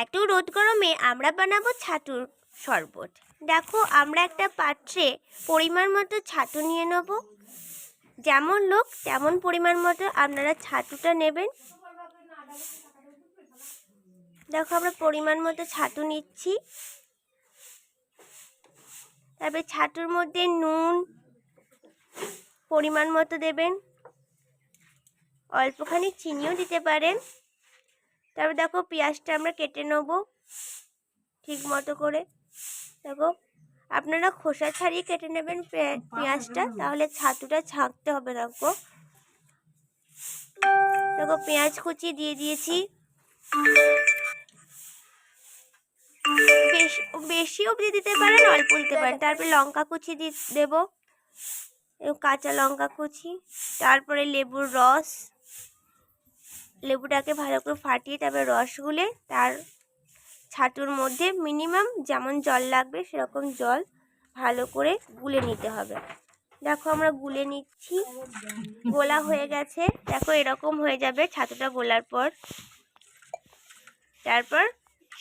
এত রোদ গরমে আমরা বানাবো ছাতুর শরবত। দেখো, আমরা একটা পাত্রে পরিমাণ মতো ছাতু নিয়ে নেব। যেমন লোক তেমন পরিমাণ মতো আপনারা ছাতুটা নেবেন। দেখো, আমরা পরিমাণ মতো ছাতু নিচ্ছি। তারপরে ছাতুর মধ্যে নুন পরিমাণ মতো দেবেন, অল্পখানি চিনিও দিতে পারেন। তারপর দেখো, পেঁয়াজটা আমরা কেটে নেব ঠিক মতো করে। দেখো, আপনারা খোসা ছাড়িয়ে কেটে নেবেন পেঁয়াজটা, তাহলে ছাতুটা ছাঁকতে হবে না গো। দেখো, পেঁয়াজ কুচি দিয়ে দিয়েছি, বেশি অবধি দিতে পারেন, অল্প দিতে পারেন। তারপরে লঙ্কা কুচি দেব, কাঁচা লঙ্কা কুচি। তারপরে লেবুর রস, লেবুটাকে ভালো করে ফাটিয়ে তারপরে রস গুলে তার ছাতুর মধ্যে মিনিমাম যেমন জল লাগবে সেরকম জল ভালো করে গুলে নিতে হবে। দেখো, আমরা গুলে নিচ্ছি, গোলা হয়ে গেছে। দেখো, এরকম হয়ে যাবে ছাতুটা গোলার পর। তারপর